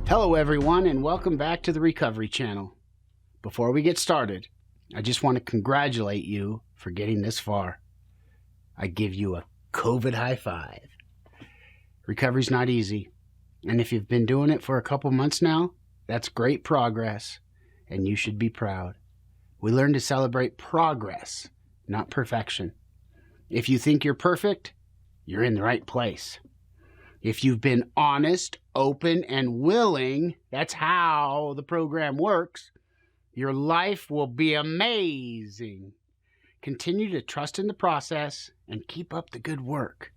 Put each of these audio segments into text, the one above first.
Hello everyone, and welcome back to the Recovery Channel. Before we get started, I just want to congratulate you for getting this far. I give you a COVID high five. Recovery's not easy, and if you've been doing it for a couple months now, that's great progress, and you should be proud. We learn to celebrate progress, not perfection. If you think you're perfect, you're in the right place. If you've been honest, open, and willing, that's how the program works, your life will be amazing. Continue to trust in the process and keep up the good work.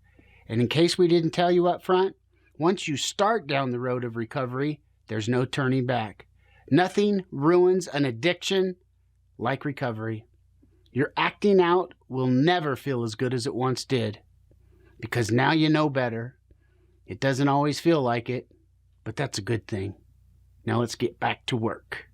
And in case we didn't tell you up front, once you start down the road of recovery, there's no turning back. Nothing ruins an addiction like recovery. Your acting out will never feel as good as it once did, because now you know better. It doesn't always feel like it, but that's a good thing. Now let's get back to work.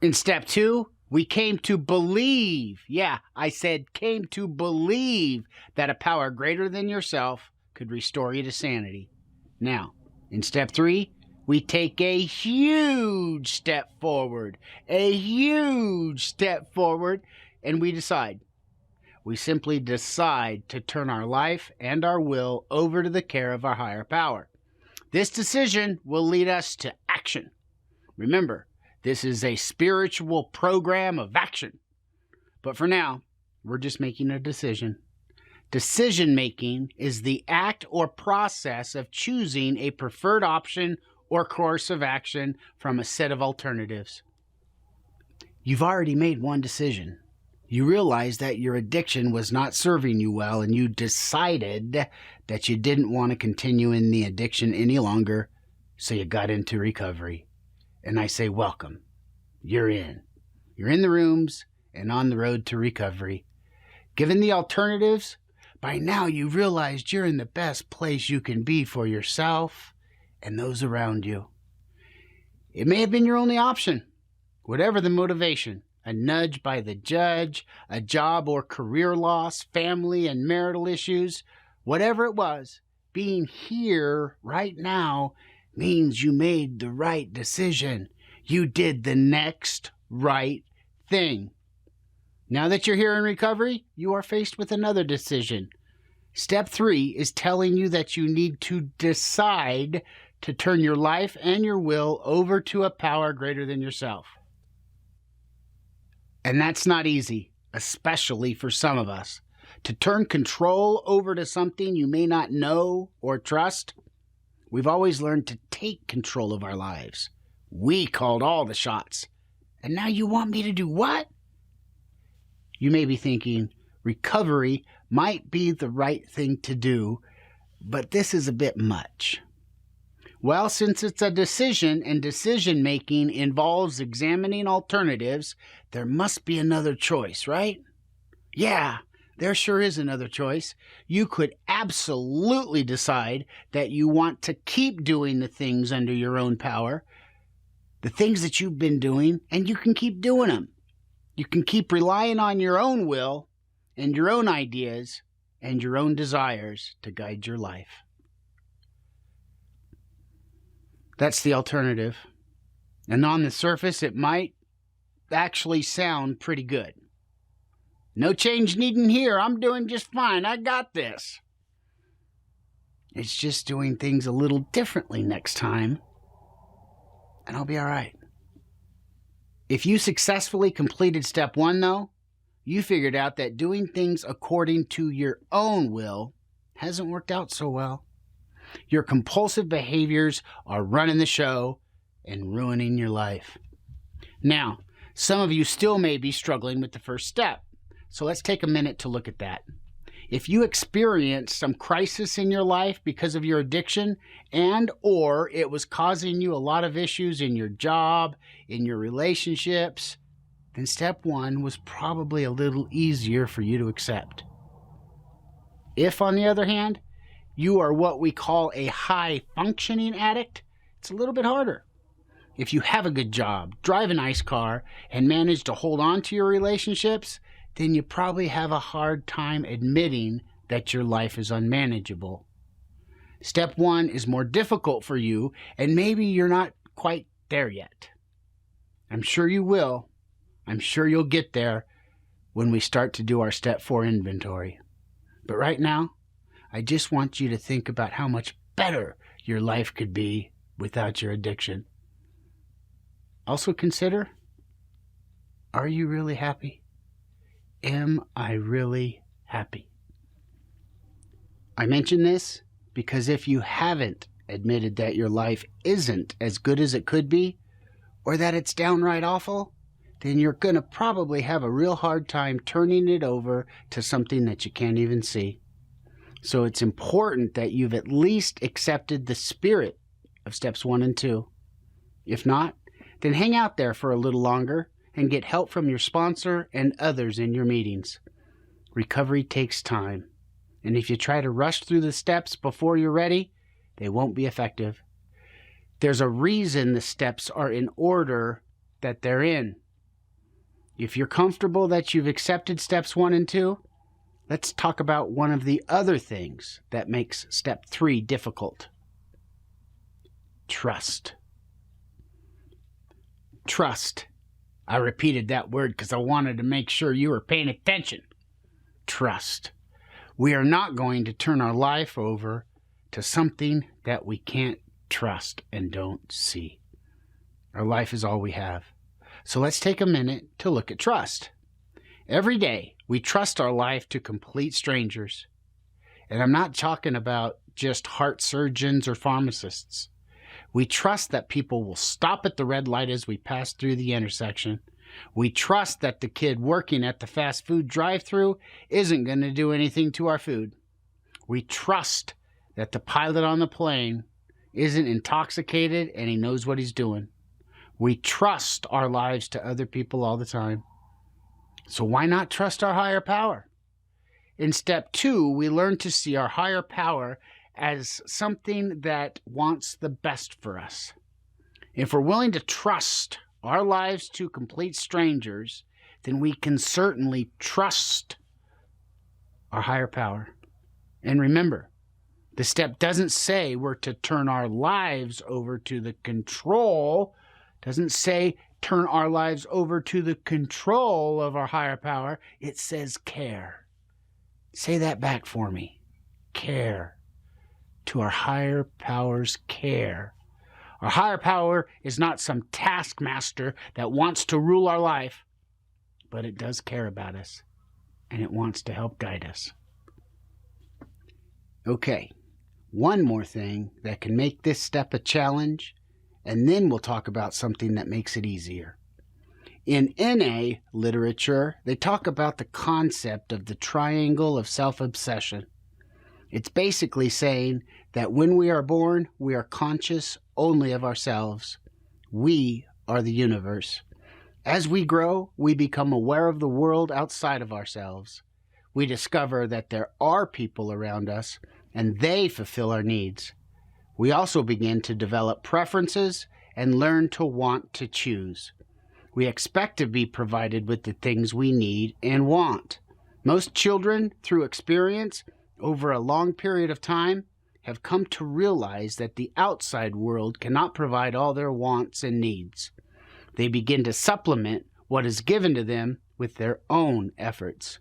In step 2, we came to believe. Yeah, I said came to believe that a power greater than yourself could restore you to sanity. Now, in step 3, we take a huge step forward. A huge step forward, and we decide. We simply decide to turn our life and our will over to the care of our higher power. This decision will lead us to action. Remember, this is a spiritual program of action. But for now, we're just making a decision. Decision making is the act or process of choosing a preferred option or course of action from a set of alternatives. You've already made one decision. You realized that your addiction was not serving you well, and you decided that you didn't want to continue in the addiction any longer, so you got into recovery. And I say, welcome. You're in. You're in the rooms and on the road to recovery. Given the alternatives, by now you realized you're in the best place you can be for yourself and those around you. It may have been your only option, whatever the motivation. A nudge by the judge, a job or career loss, family and marital issues, whatever it was, being here right now means you made the right decision. You did the next right thing. Now that you're here in recovery, you are faced with another decision. Step 3 is telling you that you need to decide to turn your life and your will over to a power greater than yourself. And that's not easy, especially for some of us. To turn control over to something you may not know or trust, we've always learned to take control of our lives. We called all the shots. And now you want me to do what? You may be thinking, recovery might be the right thing to do, but this is a bit much. Well, since it's a decision and decision-making involves examining alternatives, there must be another choice, right? Yeah, there sure is another choice. You could absolutely decide that you want to keep doing the things under your own power, the things that you've been doing, and you can keep doing them. You can keep relying on your own will and your own ideas and your own desires to guide your life. That's the alternative. And on the surface, it might actually sound pretty good. No change needed here. I'm doing just fine. I got this. It's just doing things a little differently next time, and I'll be all right. If you successfully completed step 1, though, you figured out that doing things according to your own will hasn't worked out so well. Your compulsive behaviors are running the show and ruining your life. Now, some of you still may be struggling with the first step, so let's take a minute to look at that. If you experience some crisis in your life because of your addiction, and or it was causing you a lot of issues in your job, in your relationships, then step 1 was probably a little easier for you to accept. If, on the other hand, you are what we call a high-functioning addict, it's a little bit harder. If you have a good job, drive a nice car, and manage to hold on to your relationships, then you probably have a hard time admitting that your life is unmanageable. Step 1 is more difficult for you, and maybe you're not quite there yet. I'm sure you will. I'm sure you'll get there when we start to do our Step 4 inventory. But right now, I just want you to think about how much better your life could be without your addiction. Also consider, are you really happy? Am I really happy? I mention this because if you haven't admitted that your life isn't as good as it could be, or that it's downright awful, then you're going to probably have a real hard time turning it over to something that you can't even see. So it's important that you've at least accepted the spirit of steps 1 and 2. If not, then hang out there for a little longer and get help from your sponsor and others in your meetings. Recovery takes time, and if you try to rush through the steps before you're ready, they won't be effective. There's a reason the steps are in order that they're in. If you're comfortable that you've accepted steps 1 and 2, let's talk about one of the other things that makes step 3 difficult. Trust. Trust. I repeated that word because I wanted to make sure you were paying attention. Trust. We are not going to turn our life over to something that we can't trust and don't see. Our life is all we have. So let's take a minute to look at trust. Every day, we trust our life to complete strangers. And I'm not talking about just heart surgeons or pharmacists. We trust that people will stop at the red light as we pass through the intersection. We trust that the kid working at the fast food drive-thru isn't going to do anything to our food. We trust that the pilot on the plane isn't intoxicated and he knows what he's doing. We trust our lives to other people all the time. So why not trust our higher power? In step 2, we learn to see our higher power as something that wants the best for us. If we're willing to trust our lives to complete strangers, then we can certainly trust our higher power. And remember, the step doesn't say we're to turn our lives over to the control, doesn't say turn our lives over to the control of our higher power. It says care. Say that back for me. Care. To our higher power's care. Our higher power is not some taskmaster that wants to rule our life, but it does care about us, and it wants to help guide us. Okay, one more thing that can make this step a challenge, and then we'll talk about something that makes it easier. In NA literature, they talk about the concept of the triangle of self-obsession. It's basically saying that when we are born, we are conscious only of ourselves. We are the universe. As we grow, we become aware of the world outside of ourselves. We discover that there are people around us, and they fulfill our needs. We also begin to develop preferences and learn to want to choose. We expect to be provided with the things we need and want. Most children, through experience, over a long period of time, have come to realize that the outside world cannot provide all their wants and needs. They begin to supplement what is given to them with their own efforts.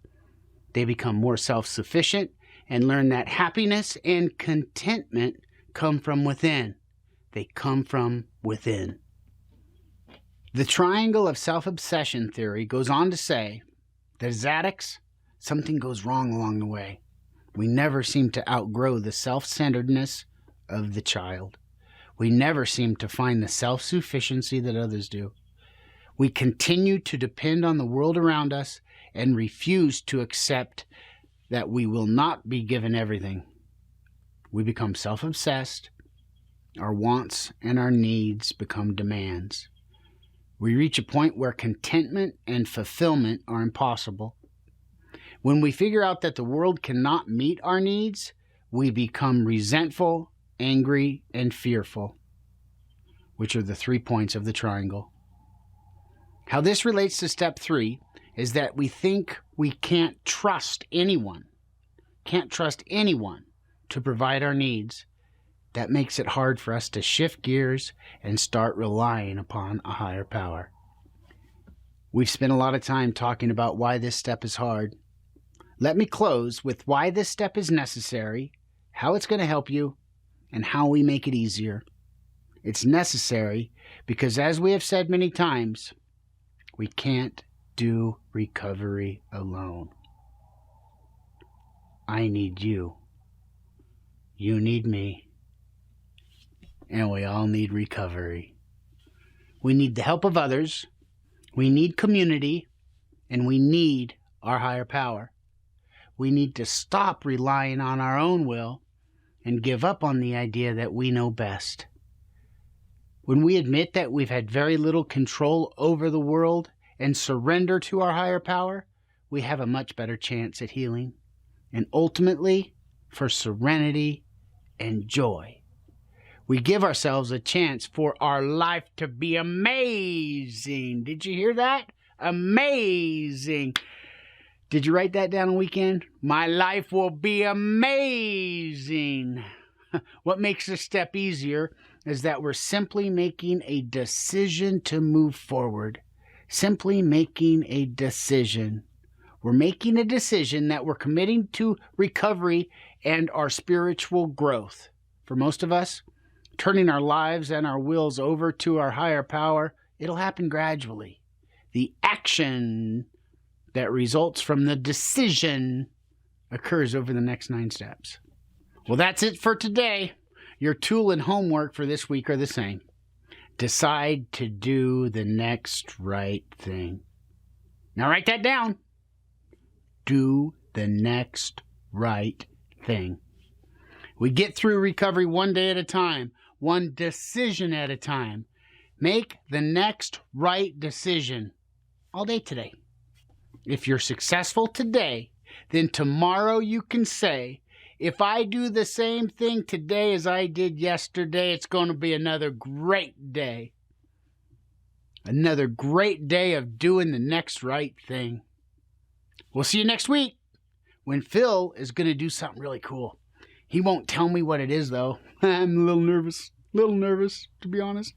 They become more self-sufficient and learn that happiness and contentment come from within. They come from within. The triangle of self-obsession theory goes on to say that as addicts, something goes wrong along the way. We never seem to outgrow the self-centeredness of the child. We never seem to find the self-sufficiency that others do. We continue to depend on the world around us and refuse to accept that we will not be given everything. We become self-obsessed. Our wants and our needs become demands. We reach a point where contentment and fulfillment are impossible. When we figure out that the world cannot meet our needs, we become resentful, angry, and fearful, which are the 3 points of the triangle. How this relates to step 3 is that we think we can't trust anyone to provide our needs that makes it hard for us to shift gears and start relying upon a higher power. We've spent a lot of time talking about why this step is hard. Let me close with why this step is necessary, how it's going to help you, and how we make it easier. It's necessary because, as we have said many times, we can't do recovery alone. I need you. You need me. And we all need recovery. We need the help of others. We need community. And we need our higher power. We need to stop relying on our own will and give up on the idea that we know best. When we admit that we've had very little control over the world and surrender to our higher power, we have a much better chance at healing and ultimately for serenity and joy. We give ourselves a chance for our life to be amazing. Did you hear that? Amazing. Did you write that down on weekend? My life will be amazing. What makes this step easier is that we're simply making a decision to move forward. Simply making a decision. We're making a decision that we're committing to recovery and our spiritual growth. For most of us, turning our lives and our wills over to our higher power, it'll happen gradually. The action that results from the decision occurs over the next 9 steps. Well, that's it for today. Your tool and homework for this week are the same. Decide to do the next right thing. Now write that down. Do the next right thing. We get through recovery one day at a time, one decision at a time. Make the next right decision all day today. If you're successful today, then tomorrow you can say, if I do the same thing today as I did yesterday, it's going to be another great day. Another great day of doing the next right thing. We'll see you next week when Phil is going to do something really cool. He won't tell me what it is, though. I'm a little nervous, to be honest.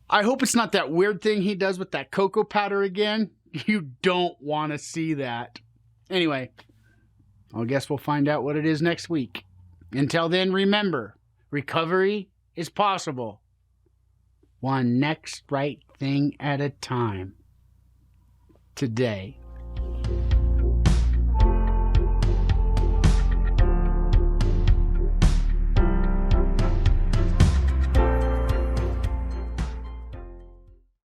I hope it's not that weird thing he does with that cocoa powder again. You don't want to see that. Anyway, I guess we'll find out what it is next week. Until then, remember, recovery is possible. One next right thing at a time. Today.